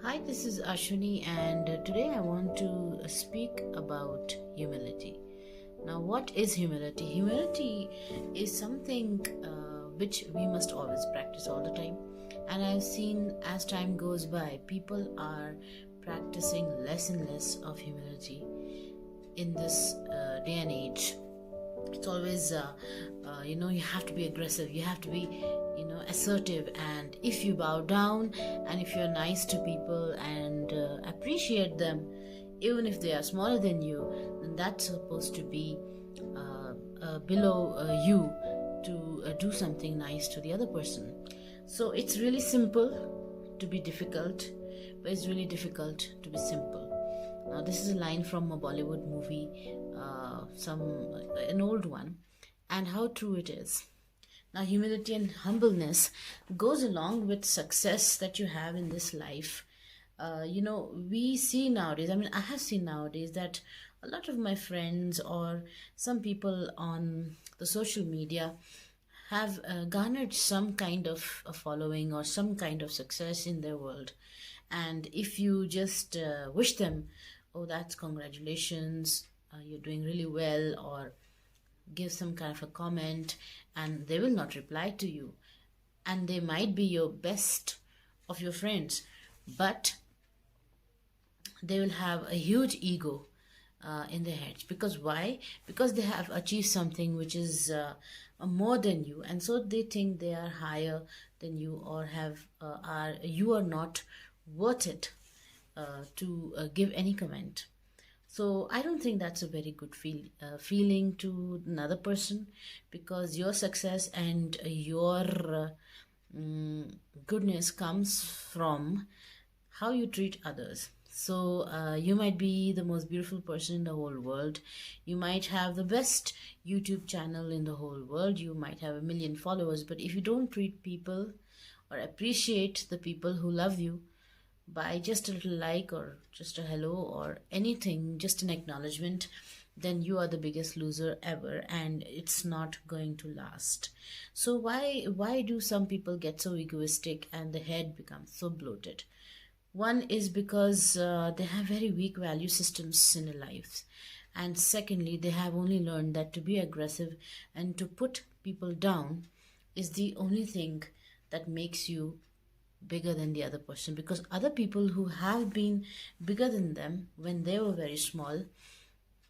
Hi, this is Ashwini, and today I want to speak about humility. Now, what is humility? Humility is something which we must always practice all the time. And I've seen as time goes by, people are practicing less and less of humility in this day and age. It's always you have to be aggressive, you have to be assertive, and if you bow down and if you're nice to people and appreciate them even if they are smaller than you, then that's supposed to be below you to do something nice to the other person. So it's really simple to be difficult, but it's really difficult to be simple. Now, this is a line from a Bollywood movie, an old one, and how true it is. Now, humility and humbleness goes along with success that you have in this life. We see nowadays, I have seen nowadays that a lot of my friends or some people on the social media have garnered some kind of a following or some kind of success in their world. And if you just wish them, oh, that's congratulations, you're doing really well, or give some kind of a comment, and they will not reply to you. And they might be your best of your friends, but they will have a huge ego in their heads. Because why? Because they have achieved something which is more than you, and so they think they are higher than you, or you are not worth it to give any comment. So I don't think that's a very good feeling to another person, because your success and your goodness comes from how you treat others. So you might be the most beautiful person in the whole world. You might have the best YouTube channel in the whole world. You might have 1 million followers, but if you don't treat people or appreciate the people who love you by just a little like or just a hello or anything, just an acknowledgement, then you are the biggest loser ever, and it's not going to last. So why do some people get so egoistic and the head becomes so bloated? One is because they have very weak value systems in their lives, and secondly, they have only learned that to be aggressive and to put people down is the only thing that makes you bigger than the other person, because other people who have been bigger than them when they were very small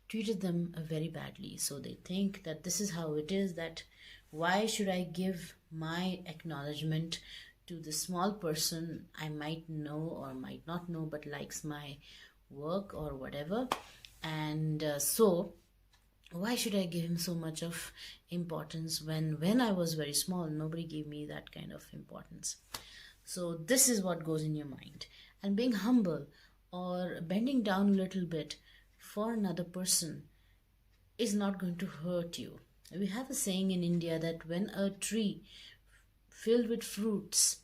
treated them very badly. So they think that this is how it is, that why should I give my acknowledgement to the small person I might know or might not know but likes my work or whatever, and so why should I give him so much of importance when I was very small nobody gave me that kind of importance. So this is what goes in your mind. And being humble or bending down a little bit for another person is not going to hurt you. We have a saying in India that when a tree filled with fruits,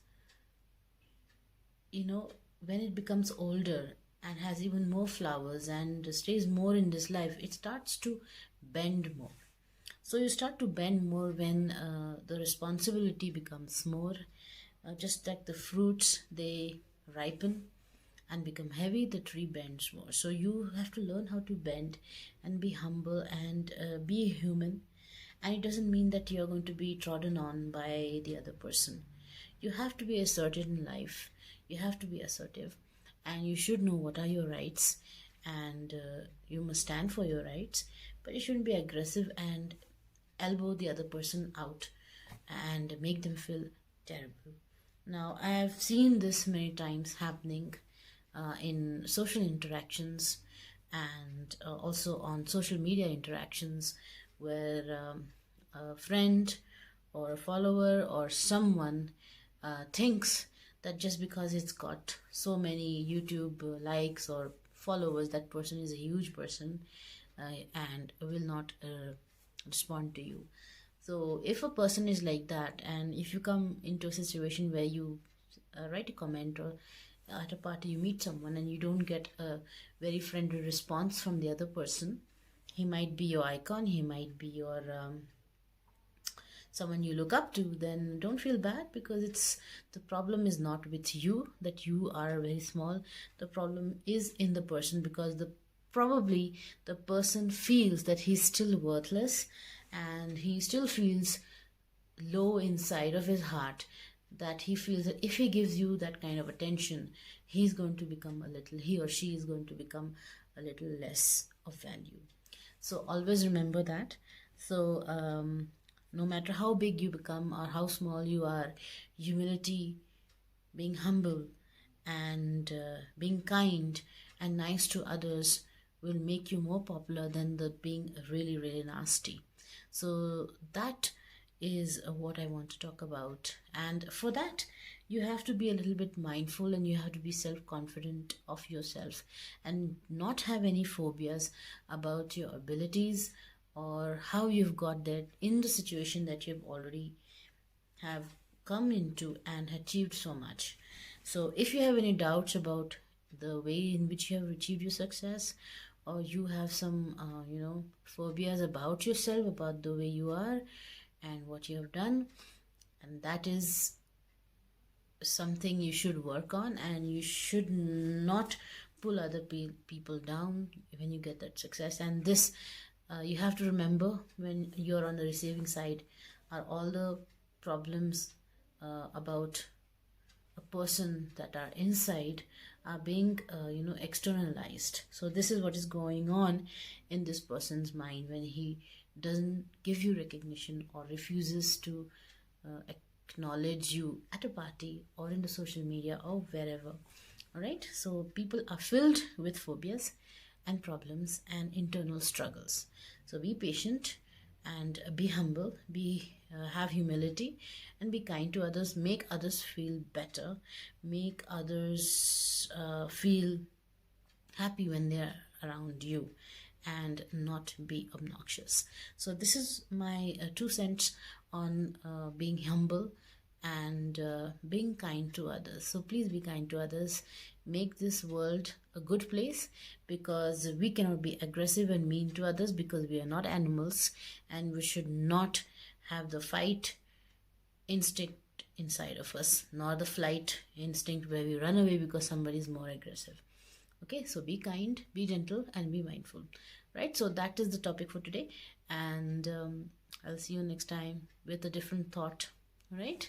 when it becomes older and has even more flowers and stays more in this life, it starts to bend more. So you start to bend more when the responsibility becomes more. Just like the fruits, they ripen and become heavy, the tree bends more. So you have to learn how to bend and be humble and be human. And it doesn't mean that you're going to be trodden on by the other person. You have to be assertive in life. You have to be assertive, and you should know what are your rights, and you must stand for your rights. But you shouldn't be aggressive and elbow the other person out and make them feel terrible. Now, I have seen this many times happening in social interactions, and also on social media interactions, where a friend or a follower or someone thinks that just because it's got so many YouTube likes or followers, that person is a huge person and will not respond to you. So if a person is like that, and if you come into a situation where you write a comment, or at a party you meet someone and you don't get a very friendly response from the other person, he might be your icon, he might be your someone you look up to, then don't feel bad, because it's the problem is not with you that you are very small. The problem is in the person, because probably the person feels that he's still worthless, and he still feels low inside of his heart, that he feels that if he gives you that kind of attention, he's going to become a little, he or she is going to become a little less of value. So always remember that. So no matter how big you become or how small you are, humility, being humble, and being kind and nice to others will make you more popular than the being really, really nasty. So that is what I want to talk about. And for that, you have to be a little bit mindful, and you have to be self-confident of yourself and not have any phobias about your abilities or how you've got there in the situation that you've already have come into and achieved so much. So if you have any doubts about the way in which you have achieved your success, or you have some phobias about yourself, about the way you are and what you have done, and that is something you should work on, and you should not pull other people down when you get that success. And this you have to remember, when you're on the receiving side, are all the problems about a person that are inside are being externalized. So this is what is going on in this person's mind when he doesn't give you recognition or refuses to acknowledge you at a party or in the social media or wherever. All right, so people are filled with phobias and problems and internal struggles. So be patient and be humble, have humility, and be kind to others. Make others feel better, make others feel happy when they're around you, and not be obnoxious. So this is my 2 cents on being humble and being kind to others. So please be kind to others. Make this world a good place, because we cannot be aggressive and mean to others, because we are not animals, and we should not have the fight instinct inside of us, nor the flight instinct where we run away because somebody is more aggressive. Okay, so be kind, be gentle, and be mindful. Right, so that is the topic for today, and I'll see you next time with a different thought. All right.